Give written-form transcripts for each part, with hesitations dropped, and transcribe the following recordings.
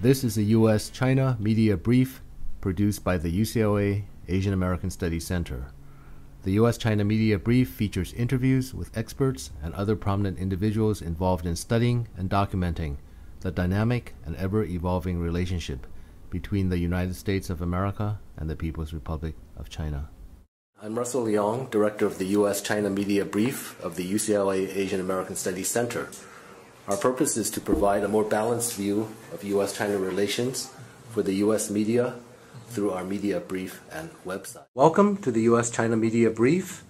This is a U.S. China Media Brief produced by the UCLA Asian American Studies Center. The U.S. China Media Brief features interviews with experts and other prominent individuals involved in studying and documenting the dynamic and ever-evolving relationship between the United States of America and the People's Republic of China. I'm Russell Leong, Director of the U.S. China Media Brief of the UCLA Asian American Studies Center. Our purpose is to provide a more balanced view of U.S.-China relations for the U.S. media through our media brief and website. Welcome to the U.S. China Media Brief.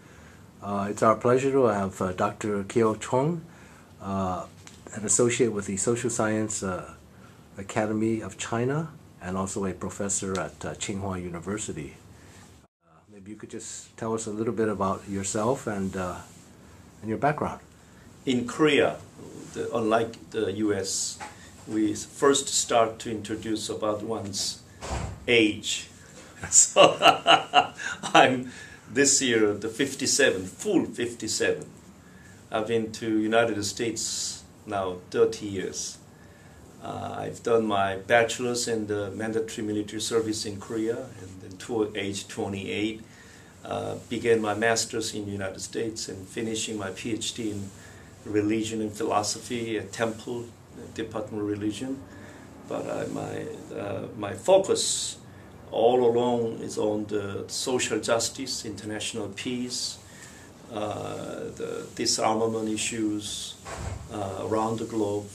It's our pleasure to have Dr. Kiyul Chung, an associate with the Social Science Academy of China and also a professor at Tsinghua University. Maybe you could just tell us a little bit about yourself and your background. In Korea, unlike the U.S., we first start to introduce about one's age. So I'm this year the 57, full 57. I've been to United States now 30 years. I've done my bachelor's in the mandatory military service in Korea, and then to age 28, began my master's in the United States and finishing my PhD in religion and philosophy at Temple Department of Religion. But my focus all along is on the social justice, international peace, the disarmament issues around the globe.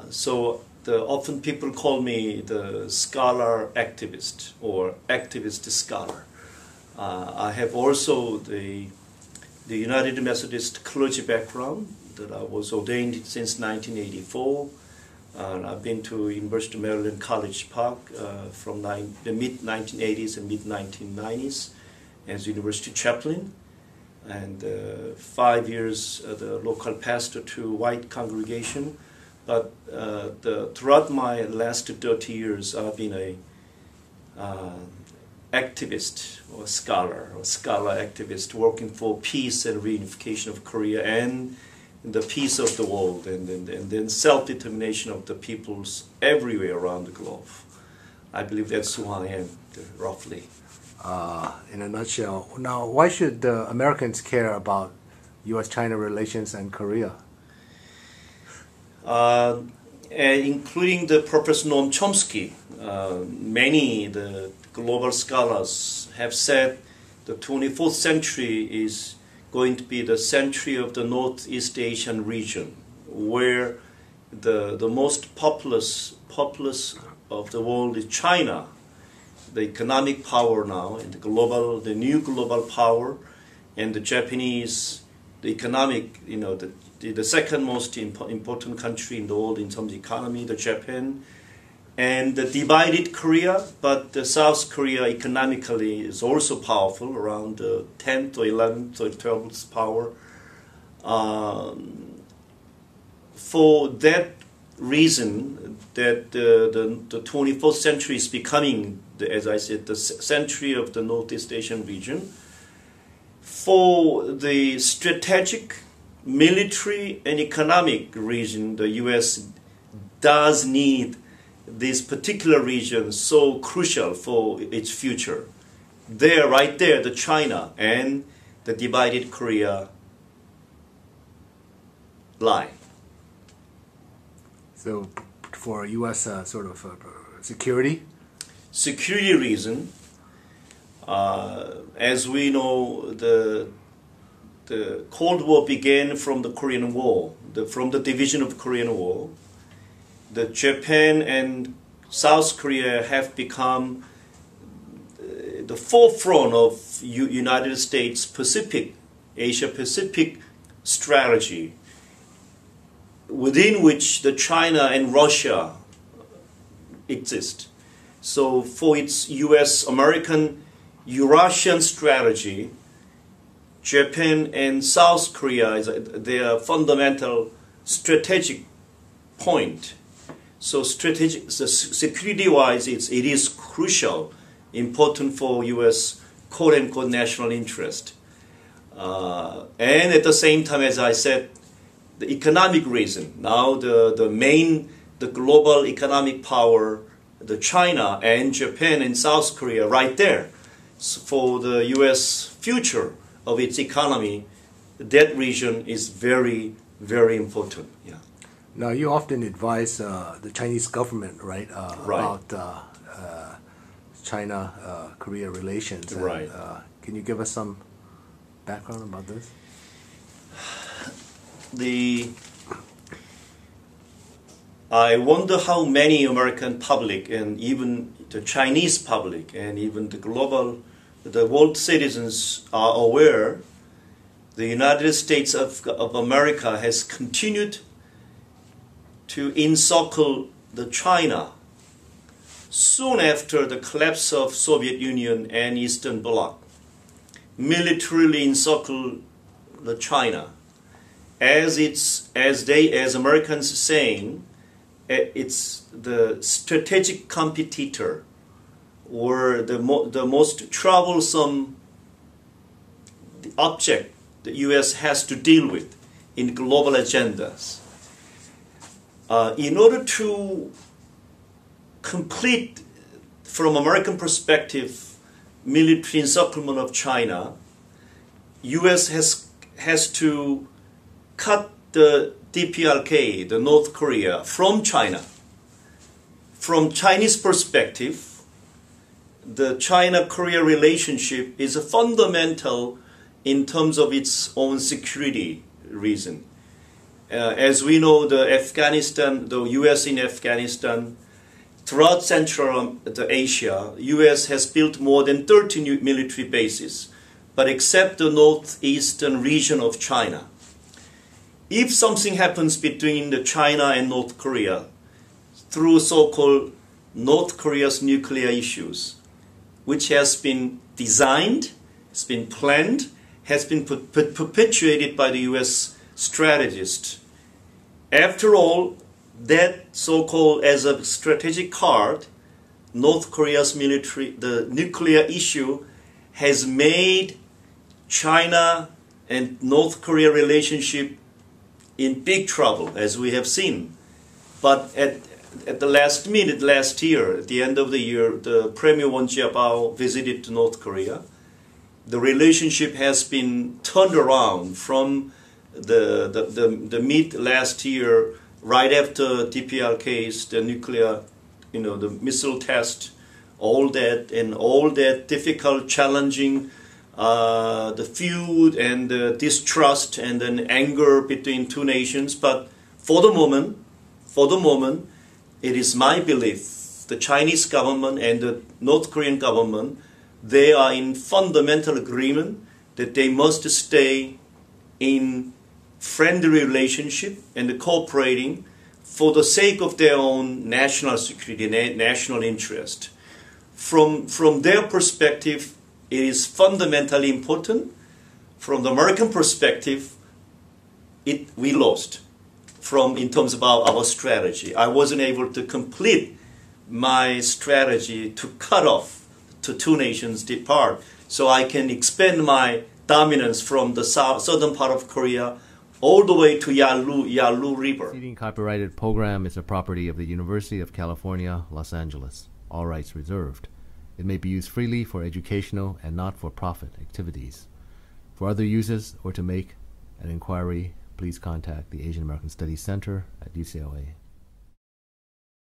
So often people call me the scholar activist or activist scholar. I have also the United Methodist clergy background, that I was ordained since 1984. And I've been to University of Maryland College Park from the mid-1980s and mid-1990s as university chaplain, and 5 years the local pastor to white congregation. But throughout my last 30 years, I've been a activist or scholar activist working for peace and reunification of Korea and the peace of the world, and then self-determination of the peoples everywhere around the globe. I believe that's who I am, roughly. In a nutshell. Now, why should Americans care about U.S.-China relations and Korea? Including the Professor Noam Chomsky, many the global scholars have said the 24th century is going to be the century of the Northeast Asian region, where the most populous of the world is China, the economic power now, and the new global power, and the Japanese, the economic, the second most important country in the world in terms of economy, the Japan, and the divided Korea, but the South Korea economically is also powerful, around 10th or 11th or 12th power. For that reason, that the 21st century is becoming, as I said, the century of the Northeast Asian region. For the strategic, military, and economic region, the U.S. does need this particular region so crucial for its future. There, right there, the China and the divided Korea lie. So, for U.S. Sort of security? Security reason, as we know, the Cold War began from the Korean War, from the division of Korean War. The Japan and South Korea have become the forefront of United States Pacific, Asia-Pacific strategy, within which the China and Russia exist. So for its U.S.-American Eurasian strategy, Japan and South Korea is their fundamental strategic point. So security-wise, it is crucial, important for U.S. quote-unquote national interest. And at the same time, as I said, the economic reason. Now the main the global economic power, the China and Japan and South Korea right there. So for the U.S. future of its economy, that region is very, very important. Yeah. Now, you often advise the Chinese government, right, about China-Korea relations. And, right. Can you give us some background about this? I wonder how many American public and even the Chinese public and even the world citizens are aware the United States of America has continued to encircle the China soon after the collapse of Soviet Union and Eastern Bloc, militarily encircle the China. As Americans saying, it's the strategic competitor or the most troublesome object the U.S. has to deal with in global agendas. In order to complete, from American perspective, military encirclement of China, U.S. has to cut the DPRK, the North Korea, from China. From Chinese perspective, the China-Korea relationship is fundamental in terms of its own security reason. As we know, the U.S. in Afghanistan, throughout Central Asia, U.S. has built more than 30 new military bases, but except the northeastern region of China. If something happens between the China and North Korea through so-called North Korea's nuclear issues, which has been designed, has been planned, has been perpetuated by the U.S. strategist. After all, that so-called as a strategic card, North Korea's the nuclear issue has made China and North Korea relationship in big trouble, as we have seen. But at the last minute, last year, at the end of the year, the Premier Won Jiabao visited to North Korea. The relationship has been turned around from the mid last year, right after DPRK's, the nuclear, the missile test, all that difficult, challenging, the feud and the distrust and then anger between two nations. But for the moment, it is my belief the Chinese government and the North Korean government, they are in fundamental agreement that they must stay in friendly relationship and cooperating for the sake of their own national security, national interest. From their perspective, it is fundamentally important. From the American perspective, we lost in terms of our strategy. I wasn't able to complete my strategy to cut off the two nations depart, so I can expand my dominance from the southern part of Korea all the way to Yalu River. The preceding copyrighted program is a property of the University of California, Los Angeles. All rights reserved. It may be used freely for educational and not-for-profit activities. For other uses or to make an inquiry, please contact the Asian American Studies Center at UCLA.